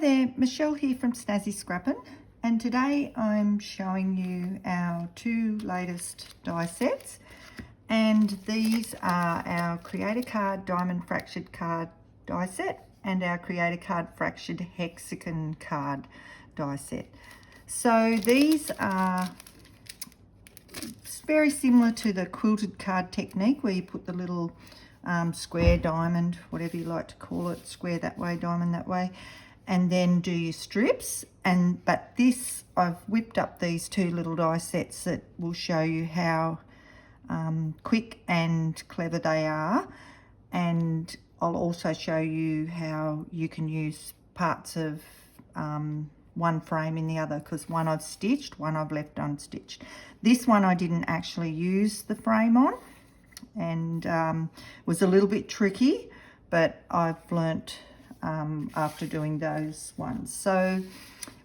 there, Michelle here from Snazzy Scrappin', and today I'm showing you our two latest die sets, and these are our Create-a-card Diamond Fractured Card die set and our Create-a-card Fractured Hexagon Card die set. So these are very similar to the quilted card technique where you put the little square diamond, whatever you like to call it, square that way, diamond that way, and then do your strips. But this, I've whipped up these two little die sets that will show you how quick and clever they are, and I'll also show you how you can use parts of one frame in the other, because one I've stitched, one I've left unstitched. This one I didn't actually use the frame on, and was a little bit tricky, but I've learnt after doing those ones. So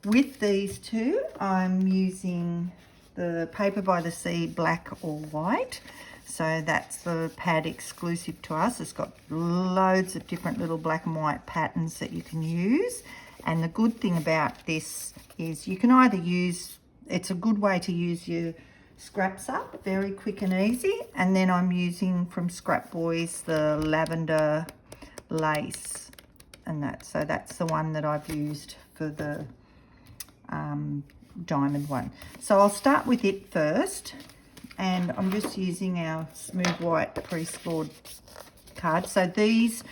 with these two, I'm using the Paper by the Sea black or white. So that's the pad exclusive to us. It's got loads of different little black and white patterns that you can use. And the good thing about this is you can either use, it's a good way to use your scraps up, very quick and easy. And then I'm using from Scrap Boys the lavender lace, and so that's the one that I've used for the diamond one. So I'll start with it first, and I'm just using our smooth white pre-scored card. So these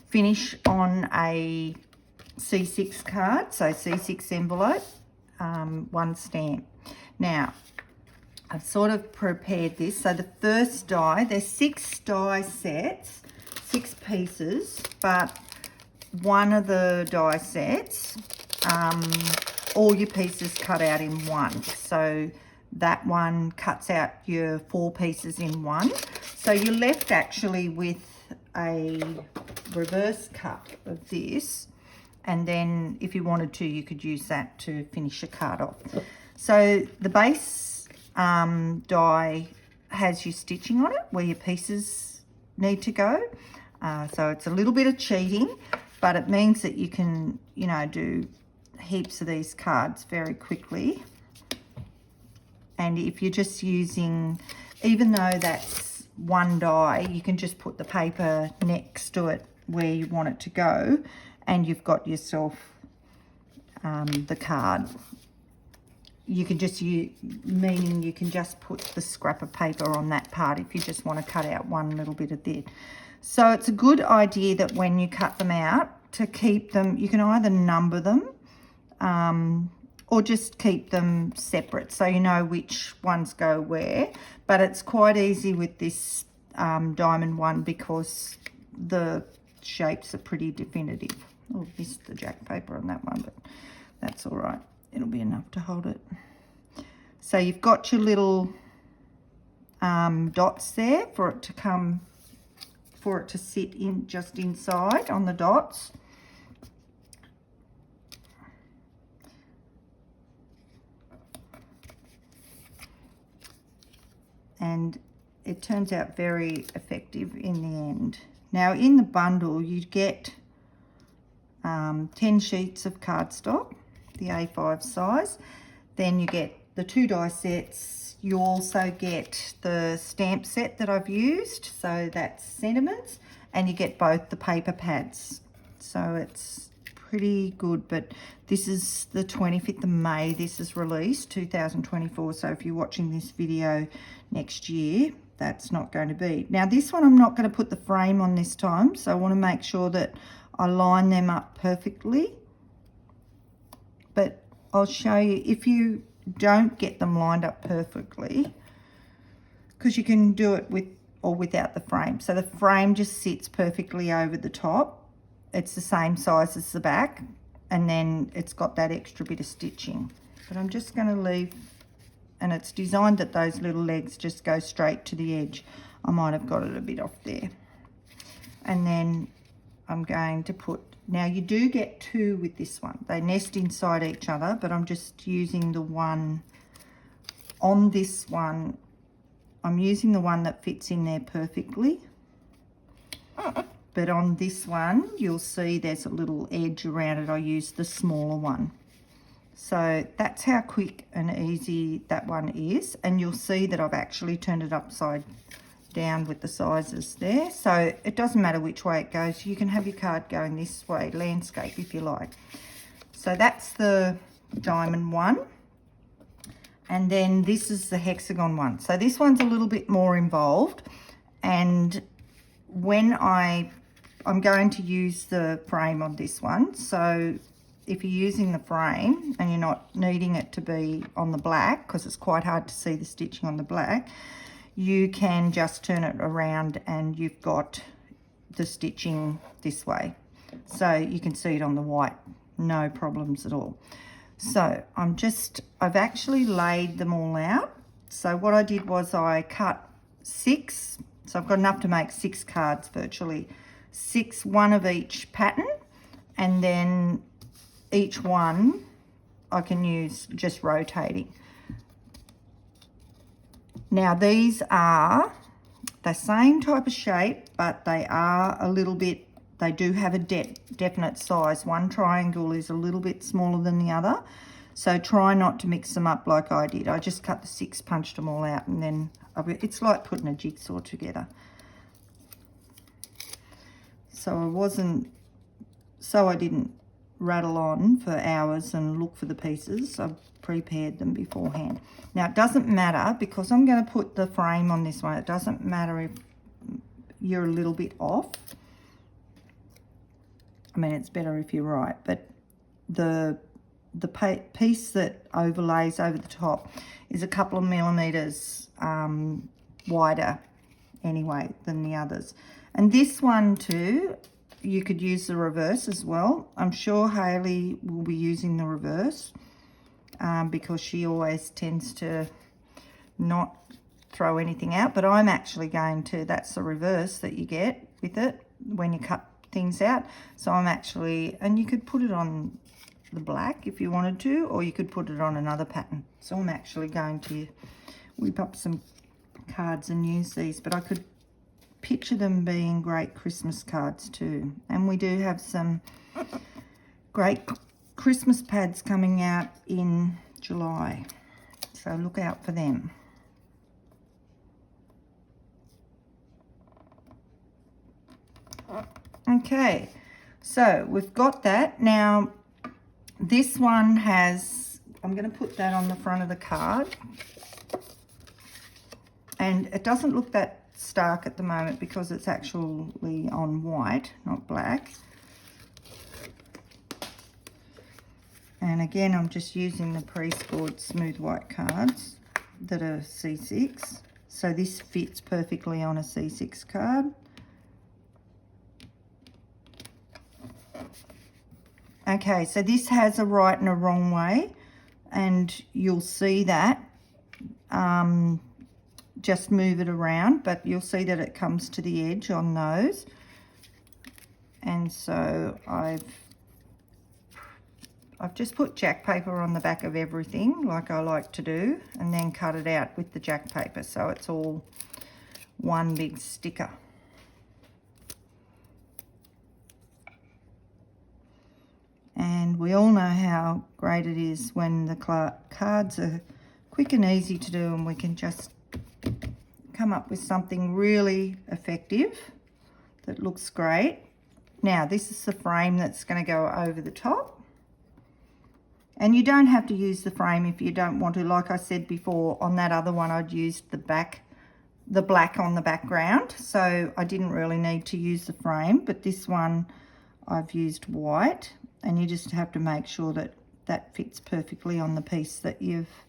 finish on a C6 card, so C6 envelope, one stamp. Now I've sort of prepared this. So the first die, there's 6 die sets, 6 pieces, but one of the die sets, all your pieces cut out in one. So that one cuts out your 4 pieces in one. So you're left actually with a reverse cut of this, and then if you wanted to, you could use that to finish a card off. So the base die has your stitching on it where your pieces need to go. So it's a little bit of cheating, but it means that you can, you know, do heaps of these cards very quickly. And if you're just using, even though that's one die, you can just put the paper next to it where you want it to go, and you've got yourself the card. You can just use, meaning you can just put the scrap of paper on that part if you just want to cut out one little bit of it. So it's a good idea that when you cut them out, to keep them, you can either number them or just keep them separate so you know which ones go where. But it's quite easy with this diamond one because the shapes are pretty definitive. Oh, missed the Jac paper on that one, but that's all right. It'll be enough to hold it. So you've got your little dots there for it to come, for it to sit in just inside on the dots. And it turns out very effective in the end. Now in the bundle you get 10 sheets of cardstock, the A5 size. Then you get the 2 die sets. You also get the stamp set that I've used, so that's sentiments, and you get both the paper pads. So it's pretty good, but this is the 25th of May this is released, 2024. So if you're watching this video next year, that's not going to be. Now this one I'm not going to put the frame on this time, so I want to make sure that I line them up perfectly. But I'll show you if you don't get them lined up perfectly, because you can do it with or without the frame. So the frame just sits perfectly over the top. It's the same size as the back, and then it's got that extra bit of stitching. But I'm just going to leave, and it's designed that those little legs just go straight to the edge. I might have got it a bit off there. And then I'm going to put, now you do get 2 with this one. They nest inside each other, but I'm just using the one on this one. I'm using the one that fits in there perfectly. but on this one you'll see there's a little edge around it. I used the smaller one. So that's how quick and easy that one is, and you'll see that I've actually turned it upside down with the sizes there, so it doesn't matter which way it goes. You can have your card going this way, landscape, if you like. So that's the diamond one, and then this is the hexagon one. So this one's a little bit more involved, and when I'm going to use the frame on this one. So if you're using the frame and you're not needing it to be on the black, because it's quite hard to see the stitching on the black, you can just turn it around and you've got the stitching this way. So you can see it on the white, no problems at all. So I've actually laid them all out. So what I did was I cut 6, so I've got enough to make 6 cards virtually. 6, one of each pattern, and then each one I can use just rotating. Now these are the same type of shape, but they are a little bit, they do have a definite size. One triangle is a little bit smaller than the other, so try not to mix them up like I did. I just cut the 6, punched them all out, and then it's like putting a jigsaw together. So I didn't rattle on for hours and look for the pieces. I've prepared them beforehand. Now it doesn't matter, because I'm going to put the frame on this one. It doesn't matter if you're a little bit off. I mean, it's better if you're right, but the piece that overlays over the top is a couple of millimeters wider anyway than the others. And this one too, you could use the reverse as well. I'm sure Hayley will be using the reverse because she always tends to not throw anything out, but I'm actually going to, that's the reverse that you get with it when you cut things out. So I'm actually, and you could put it on the black if you wanted to, or you could put it on another pattern. So I'm actually going to whip up some cards and use these, but I could picture them being great Christmas cards too. And we do have some great Christmas pads coming out in July, so look out for them. Okay, so we've got that. Now this one has, I'm going to put that on the front of the card, and it doesn't look that stark at the moment because it's actually on white, not black. And again, I'm just using the pre-scored smooth white cards that are C6, so this fits perfectly on a C6 card. Okay, so this has a right and a wrong way, and you'll see that. Just move it around, but you'll see that it comes to the edge on those. And so I've just put Jac paper on the back of everything like I like to do, and then cut it out with the Jac paper so it's all one big sticker. And we all know how great it is when the cards are quick and easy to do, and we can just come up with something really effective that looks great. Now this is the frame that's going to go over the top, and you don't have to use the frame if you don't want to. Like I said before, on that other one I'd used the black on the background, so I didn't really need to use the frame, but this one I've used white, and you just have to make sure that that fits perfectly on the piece that you've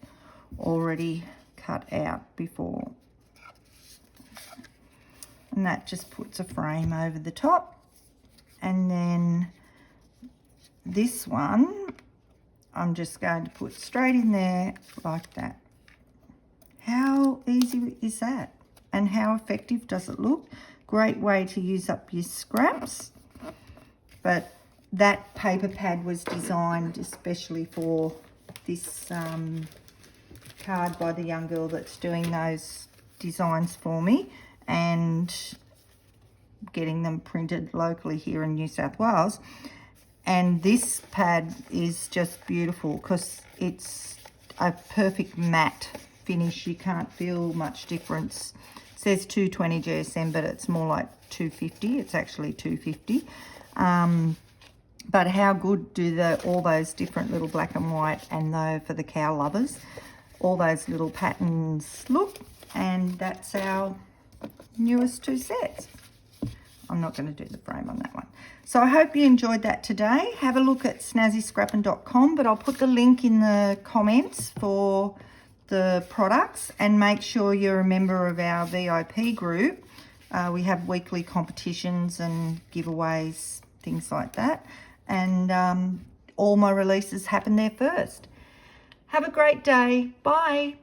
already cut out before. And that just puts a frame over the top. And then this one I'm just going to put straight in there like that. How easy is that? And how effective does it look? Great way to use up your scraps. But that paper pad was designed especially for this card by the young girl that's doing those designs for me, and getting them printed locally here in New South Wales. And this pad is just beautiful because it's a perfect matte finish. You can't feel much difference. It says 220 GSM, but it's more like 250. It's actually 250. But how good do all those different little black and white, and though for the cow lovers, all those little patterns look. And that's our newest 2 sets. I'm not going to do the frame on that one. So I hope you enjoyed that today. Have a look at snazzyscrappin.com, but I'll put the link in the comments for the products, and make sure you're a member of our VIP group. We have weekly competitions and giveaways, things like that. And all my releases happen there first. Have a great day. Bye.